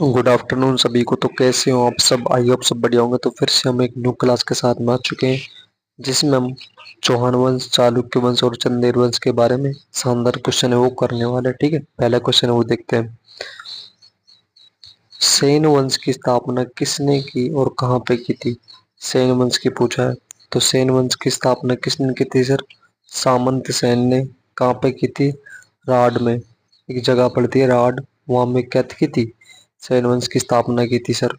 Good afternoon सभी को। तो कैसे हो आप सब? आई होप सब बढ़िया होंगे। तो फिर से हम एक न्यू क्लास के साथ में आ चुके हैं, जिसमें हम चौहान वंश, चालुक्य वंश और चंदेल वंश के बारे में शानदार क्वेश्चन है वो करने वाले हैं। ठीक है, पहला क्वेश्चन है वो देखते हैं। सेन वंश की स्थापना किसने की और कहाँ पे की थी? सेन वंश की पूछा है। तो सेन वंश की स्थापना किसने की थी सर? सामंत सेन ने। कहाँ पे की थी? राड में। एक जगह पड़ती है राड, वहां में क्या की थी? सेन वंश की स्थापना की थी सर।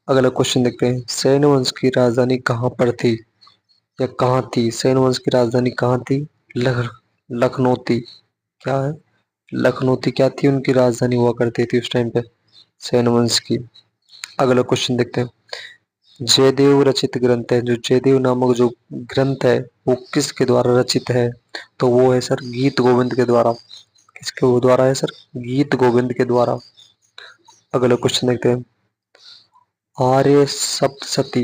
अगला क्वेश्चन देखते हैं। सेन वंश की राजधानी कहाँ पर थी या कहाँ थी? सेन वंश की राजधानी कहाँ थी? लख लखनऊ थी। क्या है? लखनऊ थी। क्या थी उनकी राजधानी हुआ करती थी उस टाइम पे? सेन वंश की। अगला क्वेश्चन देखते हैं। जयदेव रचित ग्रंथ है, जो जयदेव नामक जो ग्रंथ है वो किसके द्वारा रचित है? तो वो है सर गीत गोविंद के द्वारा। किसके वो द्वारा है सर? गीत गोविंद के द्वारा। अगला क्वेश्चन देखते हैं। आर्य सप्तशती।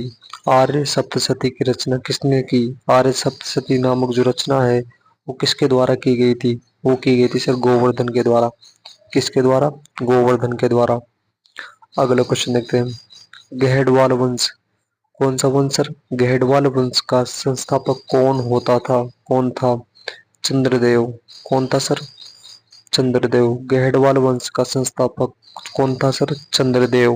आर्य सप्तशती की रचना किसने की? आर्य सप्तशती नामक जो रचना है वो किसके द्वारा की गई थी? वो की गई थी सर गोवर्धन के द्वारा। किसके द्वारा? गोवर्धन के द्वारा। अगला क्वेश्चन देखते हैं। गहडवाल वंश कौन सा वंश सर? गहडवाल वंश का संस्थापक कौन होता था? कौन था? चंद्रदेव। कौन था सर? चंद्रदेव। गहडवाल वंश का संस्थापक कौन था सर? चंद्रदेव।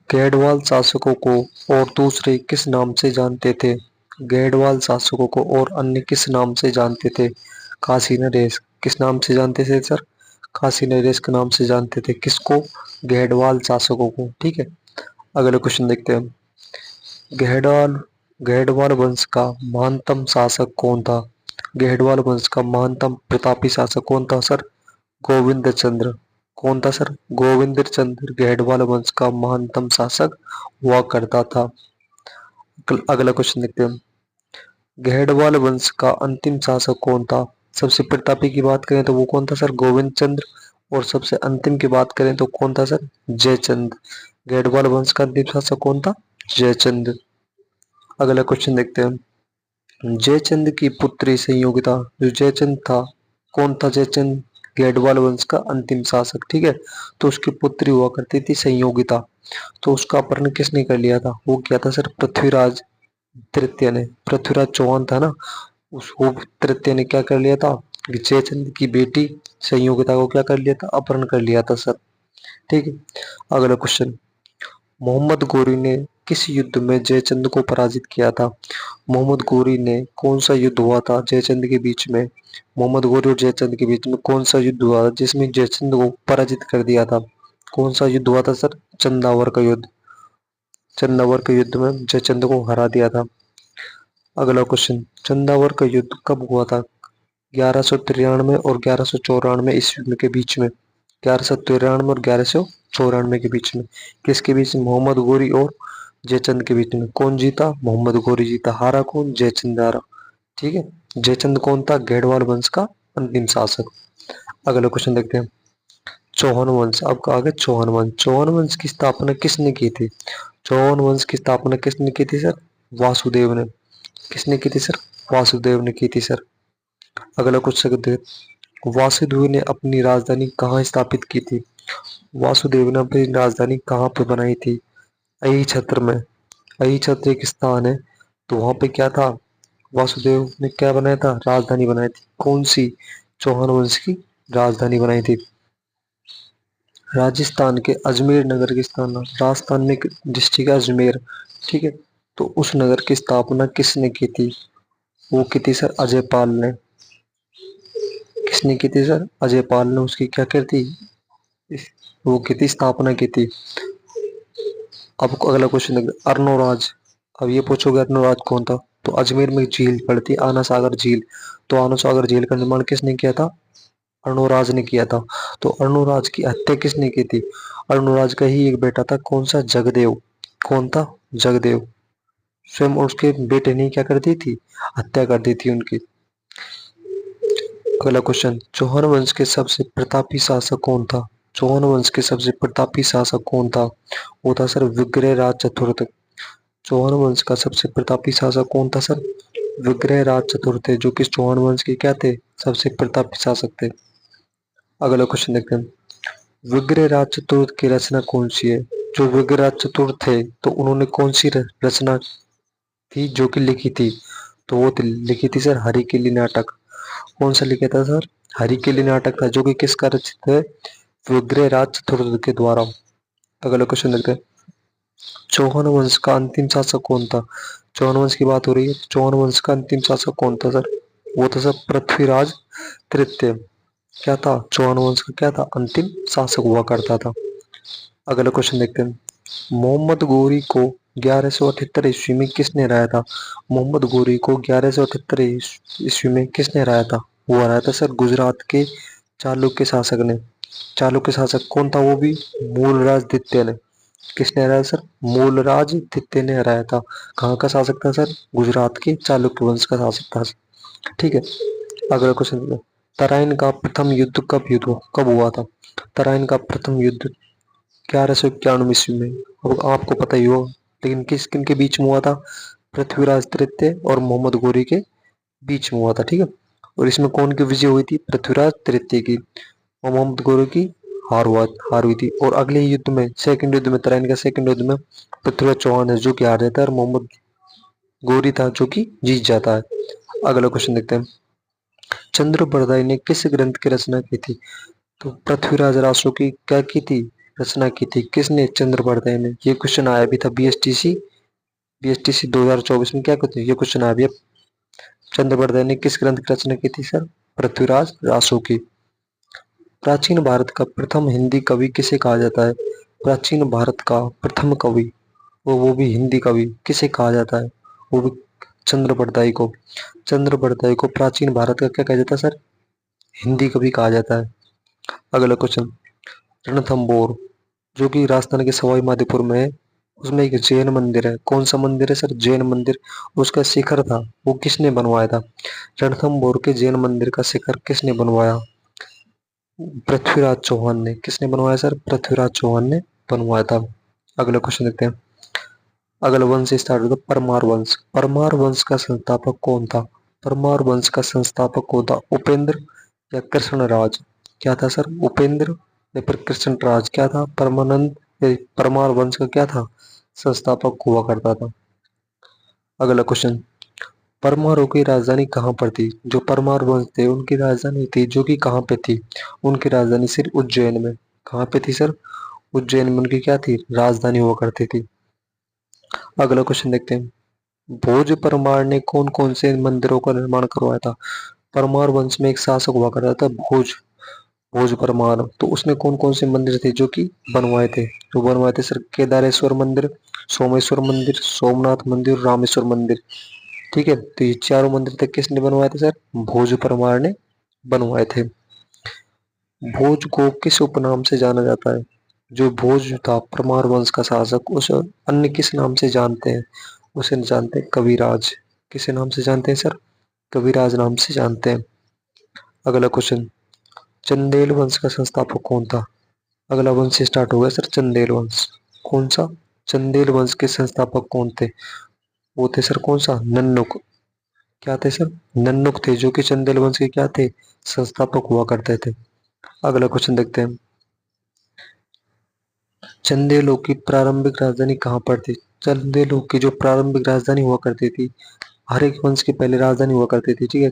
गैडवाल शासकों को और दूसरे किस नाम से जानते थे? गैडवाल शासकों को और अन्य किस नाम से जानते थे? काशी नरेश। किस नाम से जानते थे सर? काशी नरेश के नाम से जानते थे। किसको? गैडवाल शासकों को। ठीक है। अगला क्वेश्चन देखते हैं। गैडवाल गैडवाल वंश का महानतम शासक कौन था? गैडवाल वंश का महानतम प्रतापी शासक कौन था सर? गोविंद चंद्र। कौन था सर? गोविंद चंद्र गैडवाल वंश का महानतम शासक हुआ करता था। अगला क्वेश्चन देखते हैं। गैडवाल वंश का अंतिम शासक कौन था? सबसे प्रतापी की बात करें तो वो कौन था सर? गोविंद चंद्र। और सबसे अंतिम की बात करें तो कौन था सर? जयचंद। गैडवाल वंश का अंतिम शासक कौन था? जयचंद। अगला क्वेश्चन देखते हैं। जयचंद की पुत्री संयोगिता, जो जयचंद था, कौन था जयचंद? गैडवाल वंश का अंतिम शासक। ठीक है। तो उसकी पुत्री हुआ करती थी संयोगिता। तो उसका अपहरण किसने कर लिया था? वो किया था सर पृथ्वीराज तृतीय ने। पृथ्वीराज चौहान था ना, उसको तृतीय ने क्या कर लिया था? जयचंद की बेटी संयोगिता को क्या कर लिया था? अपहरण कर लिया था सर। ठीक है। अगला क्वेश्चन। मोहम्मद गोरी ने किस युद्ध में जयचंद को पराजित किया था? मोहम्मद गोरी ने कौन सा युद्ध हुआ था जयचंद के बीच में? मोहम्मद गोरी और जयचंद के बीच में कौन सा युद्ध हुआ था जिसमें जयचंद को पराजित कर दिया था? कौन सा युद्ध हुआ था सर? चंदावर का युद्ध। चंदावर के युद्ध में जयचंद को हरा दिया था। अगला क्वेश्चन। चंदावर का युद्ध कब हुआ था? 1193 और 1194 ईस्वी के बीच में। 1193 और 1194 के बीच में। किसके बीच में? मोहम्मद गोरी और जयचंद के बीच में। कौन जीता? मोहम्मद गोरी जीता। हारा कौन? जयचंद हारा। ठीक है। जयचंद कौन था? गढ़वाल वंश का अंतिम शासक। अगला क्वेश्चन देखते हैं। चौहान वंश। अब आगे चौहान वंश। चौहान वंश की स्थापना किसने की थी? चौहान वंश की स्थापना किसने की थी सर? वासुदेव ने। किसने की थी सर? वासुदेव ने की थी सर। अगला क्वेश्चन देखते हैं। वासुदेव ने अपनी राजधानी कहाँ स्थापित की थी? वासुदेव ने अपनी राजधानी कहाँ पे बनाई थी? अहि छत्र में। अहि छत्र एक स्थान है, तो वहां पे क्या था? वासुदेव ने क्या बनाया था? राजधानी बनाई थी। कौन सी? चौहान वंश की राजधानी बनाई थी। राजस्थान के अजमेर नगर की स्थापना, राजस्थान में एक डिस्ट्रिक्ट है अजमेर। ठीक है। तो उस नगर की स्थापना किसने की थी? वो की थी सर अजयपाल ने। किसने की थी सर? अजयपाल ने उसकी क्या कर थी? वो की थी स्थापना की थी। अब अगला क्वेश्चन देखते अर्णोराज। अब ये पूछोगे अर्णोराज कौन था? तो अजमेर में झील पड़ती है आना सागर झील। तो आना सागर झील का निर्माण किसने किया था? अर्णोराज ने किया था। तो अर्णोराज की हत्या किसने की थी? अर्णोराज का ही एक बेटा था। कौन सा? जगदेव। कौन था? जगदेव। स्वयं उसके बेटे ने क्या कर दी थी? हत्या कर दी थी उनकी। अगला क्वेश्चन। चौहान वंश के सबसे प्रतापी शासक कौन था? चौहान वंश के सबसे प्रतापी शासक कौन था? वो था सर विग्रह राज चतुर्थ। चौहान वंश का सबसे प्रतापी शासक कौन था सर? विग्रह राज चतुर्थ, जो कि चौहान वंश के क्या थे? सबसे प्रतापी शासक थे। अगला क्वेश्चन देखते हैं। विग्रहराज चतुर्थ की रचना कौन सी है? जो विग्रहराज चतुर्थ थे तो उन्होंने कौन सी रचना थी जो कि लिखी थी? तो वो लिखी थी सर हरिकेली नाटक। कौन सा लिखा था सर? हरिकेली नाटक था, जो कि किसका रचित है? विग्रहराज चतुर्थ के द्वारा। अगला क्वेश्चन देखते हैं। चौहान वंश का अंतिम शासक कौन था? चौहान वंश की बात हो रही है, चौहान वंश का अंतिम शासक कौन था सर? वो था सर पृथ्वीराज तृतीय। क्या था? चौहान वंश का क्या था? अंतिम शासक हुआ करता था। अगला क्वेश्चन देखते हैं। मोहम्मद गोरी को 1178 ईस्वी में किसने हराया था? मोहम्मद गोरी को 1178 ईस्वी में किसने हराया था? वो हराया था सर गुजरात के चालुक्य शासक ने। चालुक्य शासक कौन था? वो भी मूलराज द्वितीय ने। किसने हराया सर? मूलराज द्वितीय ने हराया था। कहाँ का शासक था सर? गुजरात के चालुक्य वंश का शासक था। ठीक है। अगला क्वेश्चन। तराइन का प्रथम युद्ध कब हुआ था? तराइन का प्रथम युद्ध 1191 ईस्वी में। अब आपको पता ही हो, लेकिन किस किन के बीच में हुआ था? पृथ्वीराज तृतीय और मोहम्मद गोरी के बीच में हुआ था। ठीक है। और इसमें कौन की विजय हुई थी? पृथ्वीराज तृतीय की। और मोहम्मद गोरी की हार हुई थी। और अगले युद्ध में, सेकंड युद्ध में, तराइन का सेकंड युद्ध में पृथ्वीराज चौहान है जो कि हार जाता है, और मोहम्मद गोरी था जो कि जीत जाता है। अगला क्वेश्चन देखते हैं। चंद्रबरदाई ने किस ग्रंथ की रचना की थी? तो पृथ्वीराज रासो की क्या की थी? रचना की थी। किसने? चंद्रबरदाई ने। ये क्वेश्चन आया भी था बीएसटीसी 2024 में। क्या कहते हैं? ये क्वेश्चन आया भी। चंद्रबरदाई ने किस ग्रंथ की रचना की थी सर? पृथ्वीराज रासो की। प्राचीन भारत का प्रथम हिंदी कवि किसे कहा जाता है? प्राचीन भारत का प्रथम कवि, वो भी हिंदी कवि, किसे कहा जाता है? वो भी चंद्रबरदाई को। चंद्रबरदाई को प्राचीन भारत का क्या कहा जाता है सर? हिंदी कवि कहा जाता है। अगला क्वेश्चन। रणथंबोर जो कि राजस्थान के सवाई माधोपुर में है, उसमें एक जैन मंदिर है। कौन सा मंदिर है सर? जैन मंदिर। उसका शिखर था, वो किसने बनवाया था? रणथंबोर के जैन मंदिर का शिखर किसने बनवाया? पृथ्वीराज चौहान ने। किसने बनवाया सर? पृथ्वीराज चौहान ने बनवाया था। अगला क्वेश्चन देखते हैं। अगला वंश स्टार्ट होता है परमार वंश। परमार वंश का संस्थापक कौन था? परमार वंश का संस्थापक कौन था? उपेंद्र या कृष्णराज? क्या था सर? उपेंद्र या फिर कृष्णराज? क्या था? परमानंद परमार वंश का क्या था? संस्थापक हुआ करता था। अगला क्वेश्चन। परमारों की राजधानी कहाँ पर थी? जो परमार वंश थे उनकी राजधानी थी जो कि कहाँ पे थी? उनकी राजधानी सिर्फ उज्जैन में। कहाँ पे थी सर? उज्जैन में उनकी क्या थी? राजधानी हुआ करती थी। अगला क्वेश्चन देखते हैं। भोज परमार ने कौन कौन से मंदिरों का निर्माण करवाया था? परमार वंश में एक शासक हुआ करता था भोज, भोज परमार। तो उसने कौन कौन से मंदिर थे जो कि बनवाए थे? जो बनवाए थे सर, केदारेश्वर मंदिर, सोमेश्वर मंदिर, सोमनाथ मंदिर, रामेश्वर मंदिर। ठीक है। तो ये चारों मंदिर थे, किसने बनवाए थे सर? भोज परमार ने बनवाए थे। भोज को किस उपनाम से जाना जाता है? जो भोज था परमार वंश का शासक, उस अन्य किस नाम से जानते हैं? उसे जानते हैं कविराज। किस नाम से जानते हैं सर? कविराज नाम से जानते हैं। अगला क्वेश्चन। चंदेल वंश का संस्थापक कौन था? अगला वंश स्टार्ट हो गया सर, चंदेल वंश। कौन सा? चंदेल वंश के संस्थापक कौन थे? वो थे सर कौन सा? नन्नुक। क्या थे सर? नन्नुक थे, जो कि चंदेल वंश के क्या थे? संस्थापक हुआ करते थे। अगला क्वेश्चन देखते हैं। चंदेलों की प्रारंभिक राजधानी कहाँ पर थी? चंदेलों की जो प्रारंभिक राजधानी हुआ करती थी, हर एक वंश की पहले राजधानी हुआ करती थी। ठीक है।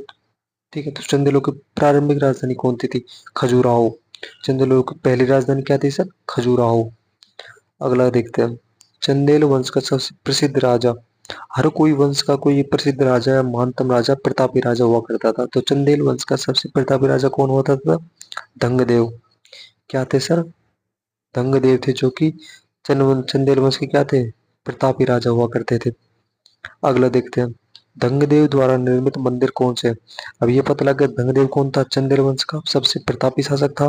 ठीक है। तो चंदेलों की प्रारंभिक राजधानी कौन सी थी? खजुराहो। चंदेलों की पहली राजधानी क्या थी सर? खजुराहो। अगला देखते हैं। चंदेल वंश का सबसे प्रसिद्ध राजा, हर कोई वंश का कोई प्रसिद्ध राजा या महानतम राजा प्रतापी राजा हुआ करता था। तो चंदेल वंश का सबसे प्रतापी राजा कौन होता था? धंगदेव। क्या थे सर? धंगदेव थे, जो कि चंदेल वंश के क्या थे? प्रतापी राजा हुआ करते थे। अगला देखते हैं। धंगदेव द्वारा निर्मित मंदिर कौन से? अब ये पता लगा धंगदेव कौन था? चंदेल वंश का सबसे प्रतापी शासक था।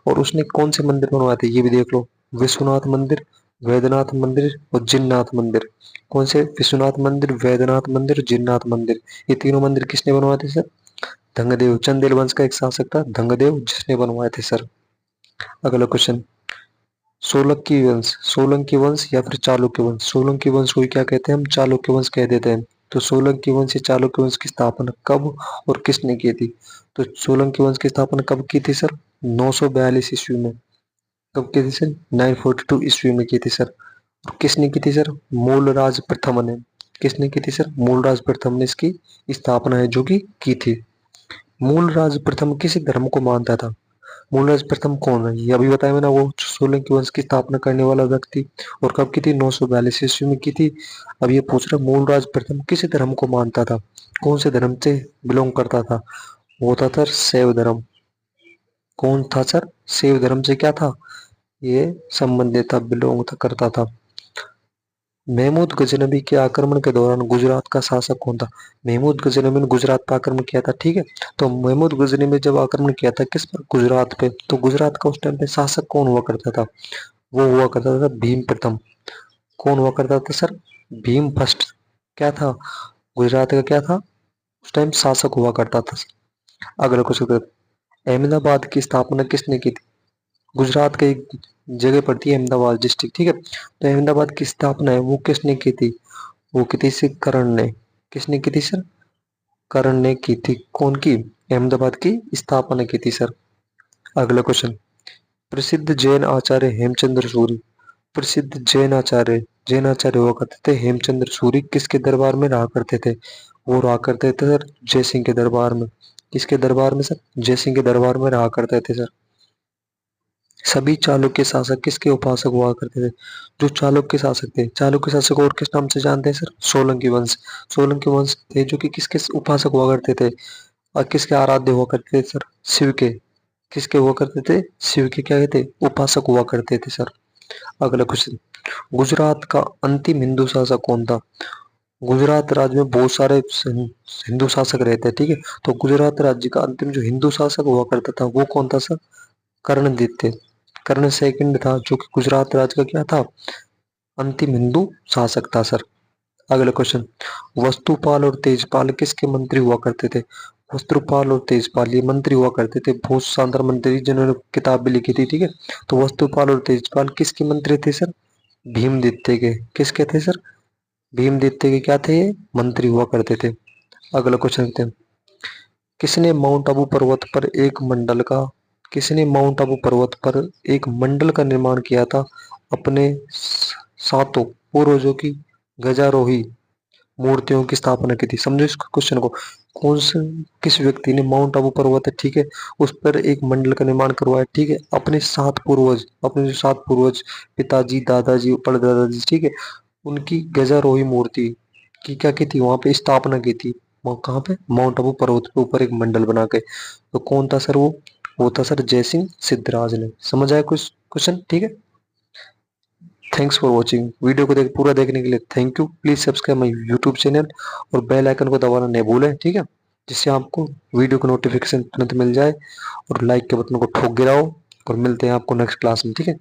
और उसने कौन से मंदिर बनवाए थे ये भी देख लो। विश्वनाथ मंदिर, वैद्यनाथ मंदिर और जिन्नाथ मंदिर। कौन से? विश्वनाथ मंदिर, वैद्यनाथ मंदिर, जिन्नाथ मंदिर। ये तीनों मंदिर किसने बनवाए थे सर? धंगदेव। चंदेल वंश का एक शासक था धंगदेव, जिसने बनवाए थे सर। अगला क्वेश्चन। सोलंकी वंश, सोलंकी वंश या फिर चालुक्य वंश। सोलंकी वंश को क्या कहते हैं? हम चालुक्य वंश कह देते हैं। तो सोलंकी वंश या चालुक्य वंश की स्थापना कब और किसने की थी? तो सोलंकी वंश की स्थापना कब की थी सर? 942 ईस्वी में। कब की थी सर? 942 ईस्वी में की थी सर। और किसने की थी सर? मूलराज प्रथम ने। किसने की थी सर? मूलराज प्रथम ने इसकी स्थापना है जो की थी। मूलराज प्रथम किस धर्म को मानता था? मूलराज प्रथम कौन है? ये अभी बताया मैंने, वो सोलंकी वंश की स्थापना करने वाला व्यक्ति। और कब की थी? 942 ईस्वी में की थी। अब ये पूछ रहा मूलराज प्रथम किस धर्म को मानता था, कौन से धर्म से बिलोंग करता था? वो था सर शैव धर्म। कौन था सर? शैव धर्म से क्या था ये? संबंधित था, बिलोंग था, करता था। महमूद गजनबी के आक्रमण के दौरान गुजरात का शासक कौन था? महमूद गजनबी ने गुजरात पर आक्रमण किया था, ठीक है। तो महमूद गजनबी ने जब आक्रमण किया था किस पर? गुजरात पे। तो गुजरात का उस टाइम पे शासक कौन हुआ करता था? वो हुआ करता था भीम प्रथम। कौन हुआ करता था सर? भीम फर्स्ट क्या था? गुजरात का क्या था उस टाइम? शासक हुआ करता था। अगला क्वेश्चन, अहमदाबाद की स्थापना किसने की थी? गुजरात के एक जगह पड़ती है अहमदाबाद डिस्ट्रिक्ट, ठीक है। तो अहमदाबाद की स्थापना है वो किसने की थी? वो की थी सर कर्ण ने। किसने की थी सर? कर्ण ने की थी। कौन की? अहमदाबाद की स्थापना की थी सर। अगला क्वेश्चन, प्रसिद्ध जैन आचार्य हेमचंद्र सूरी। प्रसिद्ध जैन आचार्य हुआ करते थे हेमचंद्र सूरी, किसके दरबार में रहा करते थे? वो रहा करते थे सर जयसिंह के दरबार में। किसके दरबार में सर? जयसिंह के दरबार में रहा करते थे सर। सभी चालुक्य शासक किसके उपासक हुआ करते थे? जो चालुक्य शासक थे, चालुक्य शासक और किस नाम से जानते हैं सर? सोलंकी वंश। सोलंकी वंश थे जो कि किसके उपासक हुआ करते थे और किसके आराध्य हुआ करते थे सर? शिव के। किसके हुआ करते थे? शिव के क्या कहते? उपासक हुआ करते थे सर। अगला क्वेश्चन, गुजरात का अंतिम हिंदू शासक कौन था? गुजरात राज्य में बहुत सारे हिंदू शासक रहते हैं, ठीक है। तो गुजरात राज्य का अंतिम जो हिंदू शासक हुआ करता था वो कौन था सर? कर्णदित्य। कर्ण सेकंड था जो कि गुजरात राज्य का क्या था? अंतिम हिंदू शासक था सर। अगला क्वेश्चन, वस्तुपाल और तेजपाल किसके मंत्री हुआ करते थे? वस्तुपाल और तेजपाल ये मंत्री हुआ करते थे, बहुत शानदार मंत्री जिन्होंने किताब भी लिखी थी, ठीक है। तो वस्तुपाल और तेजपाल किसके मंत्री थे सर? भीमदित्य के। किसके थे सर? भीमदित्य के क्या थे? ये मंत्री हुआ करते थे। अगला क्वेश्चन देखते हैं, किसने माउंट आबू पर्वत पर एक मंडल का किसने माउंट आबू पर्वत पर एक मंडल का निर्माण किया था अपने सातों पूर्वजों की गजारोही मूर्तियों की स्थापना की थी? समझो इस क्वेश्चन को। कौन से किस व्यक्ति ने माउंट आबू पर्वत है, ठीक है, उस पर एक मंडल का निर्माण करवाया, ठीक है, अपने सात पूर्वज, अपने जो सात पूर्वज, पिताजी, दादाजी, परदादाजी, ठीक है, उनकी गजारोही मूर्ति की क्या की थी? वहां पे स्थापना की थी। वहां कहाँ पे? माउंट आबू पर्वत के ऊपर एक मंडल बना के। तो कौन था सर? वो था सर जयसिंह सिद्धराज ने। समझ आया कुछ क्वेश्चन? ठीक है। Thanks for watching. वीडियो को पूरा देखने के लिए thank you. Please subscribe my YouTube channel और बेल आइकन को दबाना नहीं भूलें, ठीक है, जिससे आपको वीडियो का नोटिफिकेशन तुरंत मिल जाए। और लाइक के बटन को ठोक गिराओ। और मिलते हैं आपको नेक्स्ट क्लास में, ठीक है।